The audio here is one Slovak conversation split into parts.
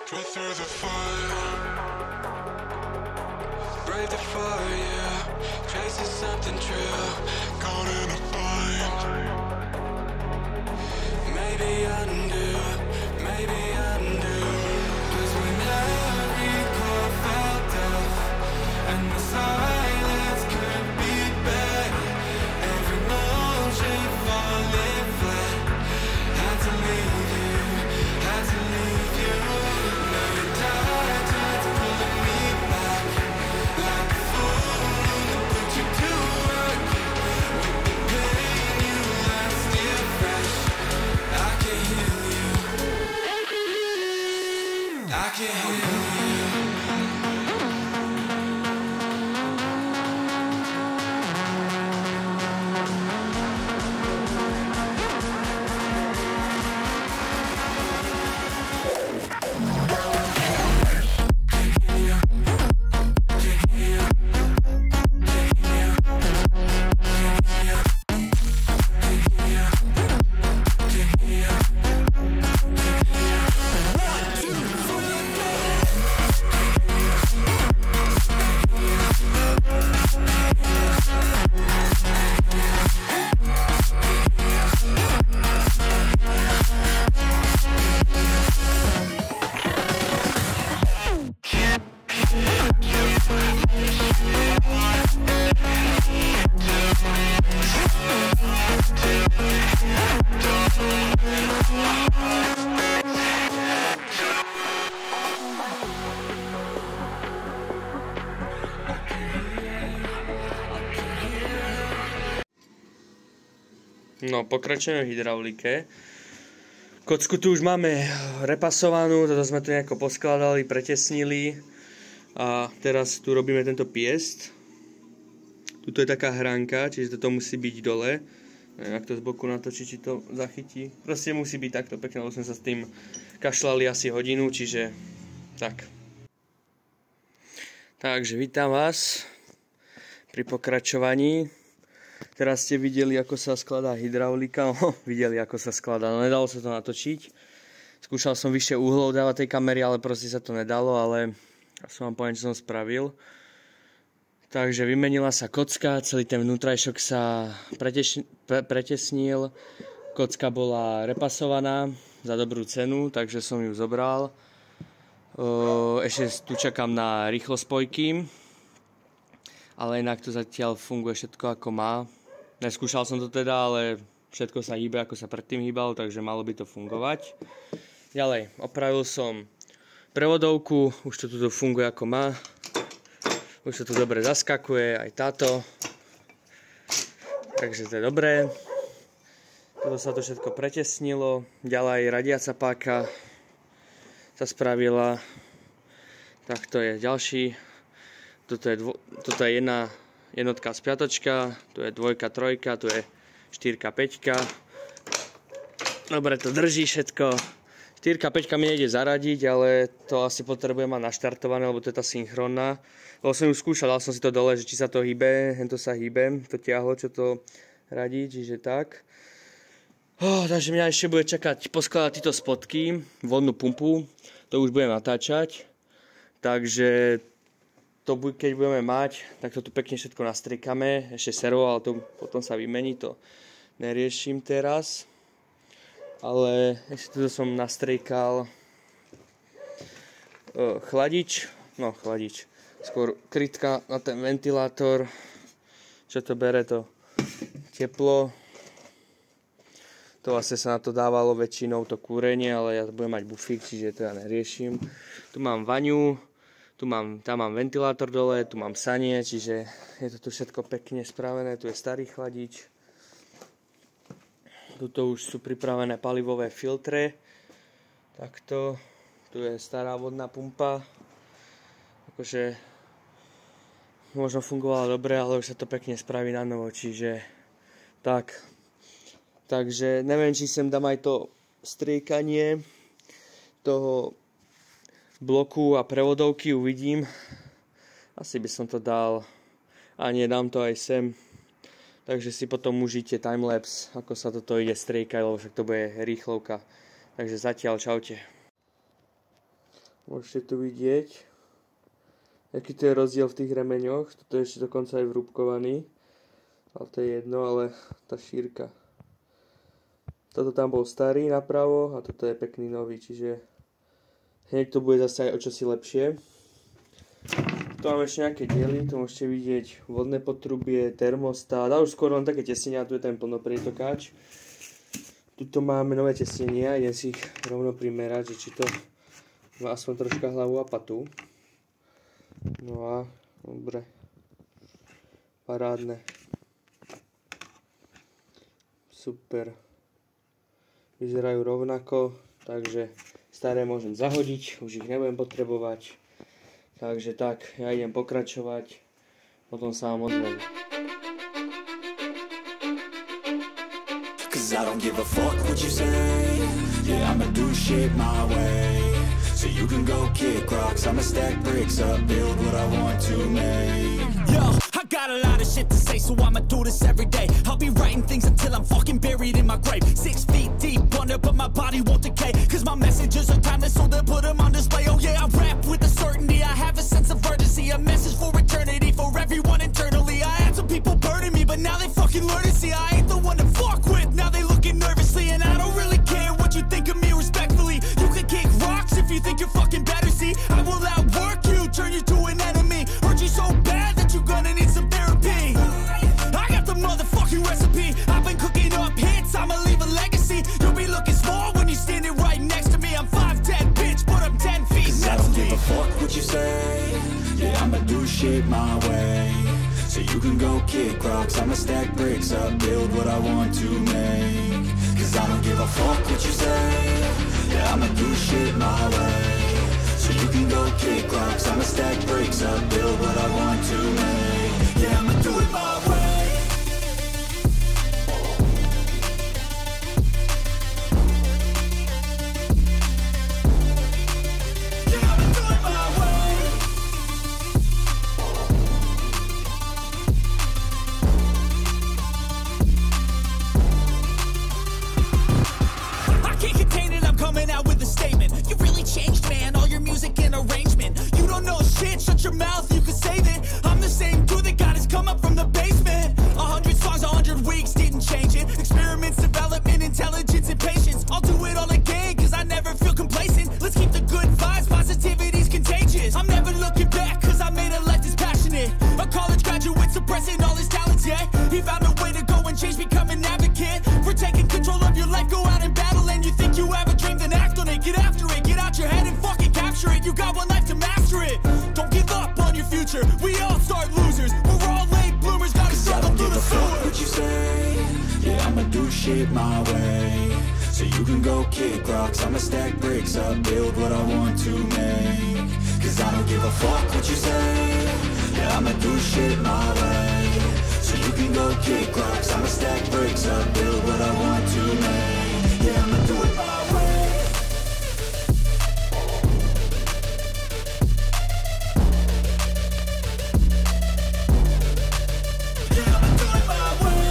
Put through the fire, brave the fire, yeah. Chasing something true, caught in a bind. Maybe undo, maybe undo. 'Cause when every core felt off and the silence could be better, every motion falling flat, had to leave you, had to leave you. Now your tides pulling me back like a fool to put you to work. With the pain you left still fresh, I can heal you, I can heal you. No, pokračujeme v hydraulike. Kocku tu už máme repasovanú, toto sme tu nejako poskladali, pretesnili a teraz tu robíme tento piest. Tuto je taká hránka, čiže toto musí byť dole. Neviem, ak to z boku natočí, či to zachytí. Proste musí byť takto pekne, lebo sme sa s tým kašľali asi hodinu, čiže tak. Takže vítam vás pri pokračovaní. Teraz ste videli, ako sa skladá hydraulika. Videli, ako sa skladá. No, nedalo sa to natočiť. Skúšal som vyššie uhlov dávať tej kamery, ale proste sa to nedalo, ale ja som vám poviem, čo som spravil. Takže vymenila sa kocka, celý ten vnútrajšok sa pretesnil. Kocka bola repasovaná za dobrú cenu, takže som ju zobral. Ešte tu čakám na rýchlospojky. Ale inak to zatiaľ funguje všetko ako má. Neskúšal som to teda, ale všetko sa hýbe ako sa predtým hýbalo, takže malo by to fungovať. Ďalej, opravil som prevodovku, už to tu funguje ako má. Už to tu dobre zaskakuje, aj táto. Takže to je dobré. Toto sa to všetko pretesnilo. Ďalej radiaca páka sa spravila. Tak to je ďalší. Toto je jedna jednotka z piatočka, tu je dvojka, trojka, tu je 4, 5. Dobre, to drží všetko. 4, 5 mi nejde zaradiť, ale to asi potrebujem mať naštartované, lebo to je tá synchronná. Lebo som ju skúšal, dal som si to dole, že či sa to hýbe, to sa hýbe, to ťahlo, čo to radí, čiže tak. Takže mňa ešte bude čakať poskladať tieto spotky, vodnú pumpu, to už budem natáčať. Takže to keď budeme mať, tak to tu pekne všetko nastriekame, ešte servo, ale to potom sa vymení, to neriešim teraz. Ale ešte tu som nastriekal chladič, skôr krytka na ten ventilátor, čo to bere to teplo. To vlastne sa na to dávalo väčšinou to kúrenie, ale ja budem mať bufík, čiže to ja neriešim. Tu mám vaňu. Tam mám ventilátor dole, tu mám sanie, čiže je to tu všetko pekne spravené. Tu je starý chladič. Tuto už sú pripravené palivové filtre. Takto. Tu je stará vodná pumpa. Akože možno fungovala dobre, ale už sa to pekne spraví na novo, čiže tak. Takže neviem, či sem dám aj to striekanie toho bloku a prevodovky, uvidím. Asi by som to dal. A nie, dám to aj sem. Takže si potom užite timelapse, ako sa toto ide striekať, lebo však to bude rýchlovka. Takže zatiaľ čaute. Môžete tu vidieť, aký to je rozdiel v tých remeňoch. Toto je ešte dokonca aj vrúbkovaný. Ale to je jedno, ale tá šírka. Toto tam bol starý napravo a toto je pekný nový, čiže hneď to bude zase aj o čosi lepšie. Tu máme ešte nejaké diely, tu môžete vidieť vodné potrubie, termostát, a už skoro len také tesnenia, tu je ten plnoprietokáč. Tuto máme nové tesnenia, idem si ich rovno primerať, že či to má aspoň troška hlavu a patu. No a dobre, parádne. Super. Vyzerajú rovnako, takže staré môžem zahodiť, už ich nebudem potrebovať. Takže tak, ja idem pokračovať, potom sa vám ozvem. Cause I don't give a fuck what you say. Yeah, I'ma do shit my way. So you can go kick rocks, I'ma stack bricks up, build what I want to make. Yo, I got a lot of shit to say, so I'ma do this every day. I'll be writing things until I'm fucking buried in my grave. 6 feet deep under, but my body won't decay. Cause my messages are timeless, so they'll put them on display. Oh yeah, I rap with a certainty, I have a sense of urgency. A message for eternity, for everyone internally. I had some people burning me, but now they fucking learn to see I ain't the one to fuck with. Now they looking nervously, and I don't really care what you think of me respectfully. You can kick rocks if you think you're fucking better, see I will outwork you, turn you to an enemy. Hurt you so bad that you're gonna need some therapy. I got the motherfucking recipe, I've been cooking up hits, I'ma leave a legacy. You'll be looking small when you're standing right next to me. I'm 5'10", bitch, but I'm 10 feet. Cause I don't give a fuck what you say. Yeah, I'ma do shit my way. So you can go kick rocks, I'ma stack bricks up, build what I want to make. Cause I don't give a fuck what you say. Yeah, I'ma do shit my way. So you can go kick rocks, I'ma stack bricks up, build what I want to make. Yeah, I'ma do it my way. Yeah, I'ma do it my way. I can't contain it, I'm coming out with a statement. You really changed, man, all your music and arrangement. You don't know shit, shut your mouth, you can save it. I'm the same dude that got his come up from the basement. 100 songs, 100 weeks, didn't change it. Experiments, development, intelligence, and patience. I'll do it all again, cause I never feel complacent. Let's keep the good vibes, positivity's contagious. I'm never looking back, cause I made a life that's passionate. A college graduate suppressing all his talents, yeah. He found a way to go and change, become an advocate. For taking control of your life, go out and battle. And you think you have a dream, then act on it. Get after it, get out your head and fucking capture it. You got one life to master it. Don't give up on your future, we all start losers. We're all late bloomers, gotta struggle through the sewer. What you say, yeah, I'ma do shit my way. So you can go kick rocks, I'ma stack bricks up, build what I want to make. Cause I don't give a fuck what you say. Yeah, I'ma do shit my way. So you can go kick rocks, I'ma stack bricks up, build what I want to make. Yeah, I'ma do it my way. Yeah, I'ma do it my way.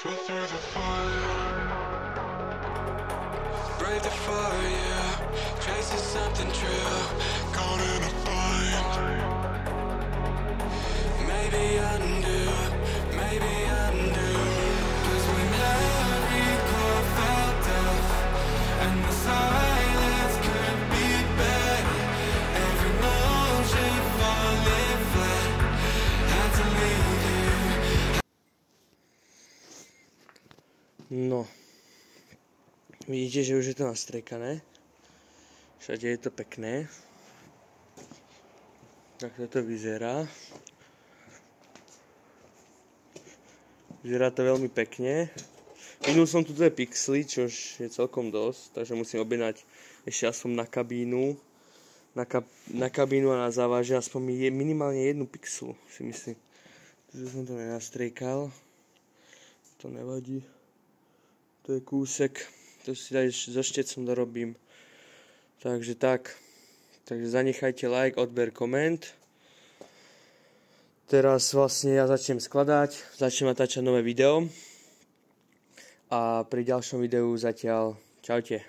Pull through the fire, brave the fire, chasing something true, caught in a fight. Maybe undo, maybe undo. 'Cause when every chord felt deaf and the silence could be better, every motion falling flat had to leave you. No, vidíte, že už je to nastriekané. Všade je to pekné. Tak toto vyzerá. Vyzerá to veľmi pekne. Minul som tu 2 pixely, čož je celkom dosť, takže musím objednať ešte aspoň na kabínu. Na kabínu a na závaže aspoň minimálne 1 pixelu, si myslím. Tu som to nenastriekal. To nevadí. To je kúsek. To si daj so štecom dorobím. Takže tak. Takže zanechajte like, odber, koment. Teraz vlastne ja začnem skladať, začnem natáčať nové video. A pri ďalšom videu zatiaľ čaute.